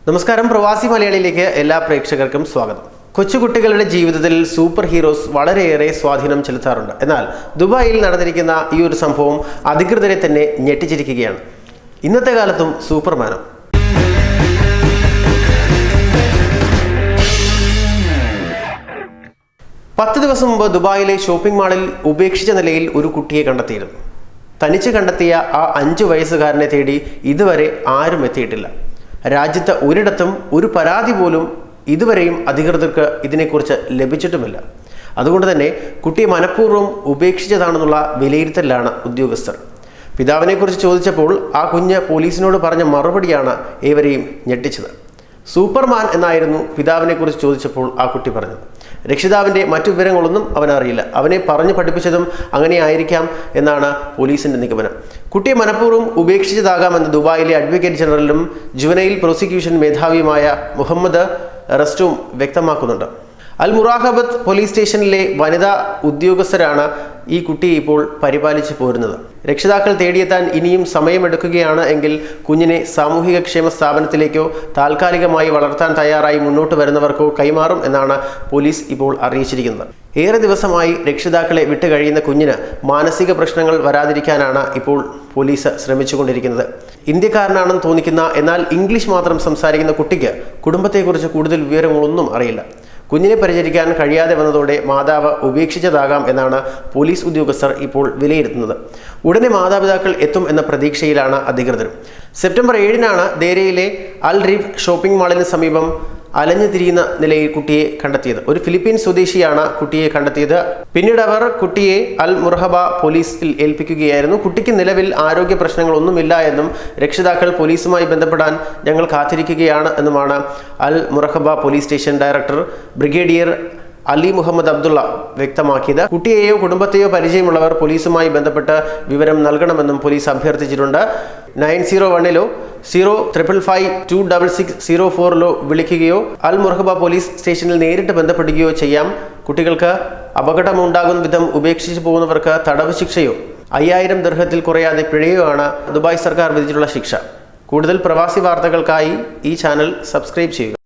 നമസ്കാരം, പ്രവാസി മലയാളിയിലേക്ക് എല്ലാ പ്രേക്ഷകർക്കും സ്വാഗതം. കൊച്ചുകുട്ടികളുടെ ജീവിതത്തിൽ സൂപ്പർ ഹീറോസ് വളരെയേറെ സ്വാധീനം ചെലുത്താറുണ്ട്. എന്നാൽ ദുബായിൽ നടന്നിരിക്കുന്ന ഈ ഒരു സംഭവം അധികൃതരെ തന്നെ ഞെട്ടിച്ചിരിക്കുകയാണ്. ഇന്നത്തെ കാലത്തും സൂപ്പർമാനും. പത്ത് ദിവസം മുമ്പ് ദുബായിലെ ഷോപ്പിംഗ് മാളിൽ ഉപേക്ഷിച്ച നിലയിൽ ഒരു കുട്ടിയെ കണ്ടെത്തിയിരുന്നു. തനിച്ച് കണ്ടെത്തിയ ആ 5 വയസ്സുകാരനെ തേടി ഇതുവരെ ആരും എത്തിയിട്ടില്ല. രാജ്യത്ത് ഒരിടത്തും ഒരു പരാതി പോലും ഇതുവരെയും അധികൃതർക്ക് ഇതിനെക്കുറിച്ച് ലഭിച്ചിട്ടുമില്ല. അതുകൊണ്ട് തന്നെ കുട്ടിയെ മനഃപൂർവ്വം ഉപേക്ഷിച്ചതാണെന്നുള്ള വിലയിരുത്തലിലാണ് ഉദ്യോഗസ്ഥർ. പിതാവിനെക്കുറിച്ച് ചോദിച്ചപ്പോൾ ആ കുഞ്ഞ് പോലീസിനോട് പറഞ്ഞ മറുപടിയാണ് ഏവരെയും ഞെട്ടിച്ചത്. സൂപ്പർമാൻ എന്നായിരുന്നു പിതാവിനെക്കുറിച്ച് ചോദിച്ചപ്പോൾ ആ കുട്ടി പറഞ്ഞത്. രക്ഷിതാവിൻ്റെ മറ്റു വിവരങ്ങളൊന്നും അവനറിയില്ല. അവനെ പറഞ്ഞു പഠിപ്പിച്ചതും അങ്ങനെ ആയിരിക്കാം എന്നാണ് പോലീസിൻ്റെ നിഗമനം. കുട്ടിയെ മനഃപൂർവ്വം ഉപേക്ഷിച്ചതാകാമെന്ന് ദുബായിലെ അഡ്വക്കേറ്റ് ജനറലും ജുവനൈൽ പ്രോസിക്യൂഷൻ മേധാവിയുമായ മുഹമ്മദ് റസ്റ്റും വ്യക്തമാക്കുന്നുണ്ട്. അൽ മുറാഖബത്ത് പോലീസ് സ്റ്റേഷനിലെ വനിതാ ഉദ്യോഗസ്ഥരാണ് ഈ കുട്ടിയെ ഇപ്പോൾ പരിപാലിച്ചു പോരുന്നത്. രക്ഷിതാക്കൾ തേടിയെത്താൻ ഇനിയും സമയമെടുക്കുകയാണ് എങ്കിൽ കുഞ്ഞിനെ സാമൂഹിക ക്ഷേമ സ്ഥാപനത്തിലേക്കോ താൽക്കാലികമായി വളർത്താൻ തയ്യാറായി മുന്നോട്ട് വരുന്നവർക്കോ കൈമാറും എന്നാണ് പോലീസ് ഇപ്പോൾ അറിയിച്ചിരിക്കുന്നത്. ഏറെ ദിവസമായി രക്ഷിതാക്കളെ വിട്ടുകഴിയുന്ന കുഞ്ഞിന് മാനസിക പ്രശ്നങ്ങൾ വരാതിരിക്കാനാണ് ഇപ്പോൾ പോലീസ് ശ്രമിച്ചുകൊണ്ടിരിക്കുന്നത്. ഇന്ത്യക്കാരനാണെന്ന് തോന്നിക്കുന്ന എന്നാൽ ഇംഗ്ലീഷ് മാത്രം സംസാരിക്കുന്ന കുട്ടിക്ക് കുടുംബത്തെക്കുറിച്ച് കൂടുതൽ വിവരങ്ങളൊന്നും അറിയില്ല. കുഞ്ഞിനെ പരിചരിക്കാൻ കഴിയാതെ വന്നതോടെ മാതാവ് ഉപേക്ഷിച്ചതാകാം എന്നാണ് പോലീസ് ഉദ്യോഗസ്ഥർ ഇപ്പോൾ വിലയിരുത്തുന്നത്. ഉടനെ മാതാപിതാക്കൾ എത്തും എന്ന പ്രതീക്ഷയിലാണ് അധികൃതർ. സെപ്റ്റംബർ 7-നാണ് ദേരയിലെ അൽ റീഫ് ഷോപ്പിംഗ് മാളിന് സമീപം അലഞ്ഞു തിരിയുന്ന നിലയിൽ കുട്ടിയെ കണ്ടെത്തിയത്. ഒരു ഫിലിപ്പീൻ സ്വദേശിയാണ് കുട്ടിയെ കണ്ടെത്തിയത്. പിന്നീട് അവർ കുട്ടിയെ അൽ മുറഹബ പോലീസിൽ ഏൽപ്പിക്കുകയായിരുന്നു. കുട്ടിക്ക് നിലവിൽ ആരോഗ്യ പ്രശ്നങ്ങളൊന്നുമില്ല എന്നും രക്ഷിതാക്കൾ പോലീസുമായി ബന്ധപ്പെടാൻ ഞങ്ങൾ കാത്തിരിക്കുകയാണ് എന്നുമാണ് Al Muraqqabat police station director brigadier Ali Mohammed Abdullah വ്യക്തമാക്കിയത്. കുട്ടിയെയോ കുടുംബത്തെയോ പരിചയമുള്ളവർ പോലീസുമായി ബന്ധപ്പെട്ട് വിവരം നൽകണമെന്നും പോലീസ് അഭ്യർത്ഥിച്ചിട്ടുണ്ട്. 901-ലോ 055526604-ലോ വിളിക്കുകയോ അൽ മുറഹബ പോലീസ് സ്റ്റേഷനിൽ നേരിട്ട് ബന്ധപ്പെടുകയോ ചെയ്യാം. കുട്ടികൾക്ക് അപകടമുണ്ടാകുന്ന വിധം ഉപേക്ഷിച്ചു പോകുന്നവർക്ക് തടവ് ശിക്ഷയോ 5000 ദിർഹത്തിൽ കുറയാതെ പിഴയോ ആണ് ദുബായ് സർക്കാർ വിധിച്ചിട്ടുള്ള ശിക്ഷ. കൂടുതൽ പ്രവാസി വാർത്തകൾക്കായി ഈ ചാനൽ സബ്സ്ക്രൈബ് ചെയ്യുക.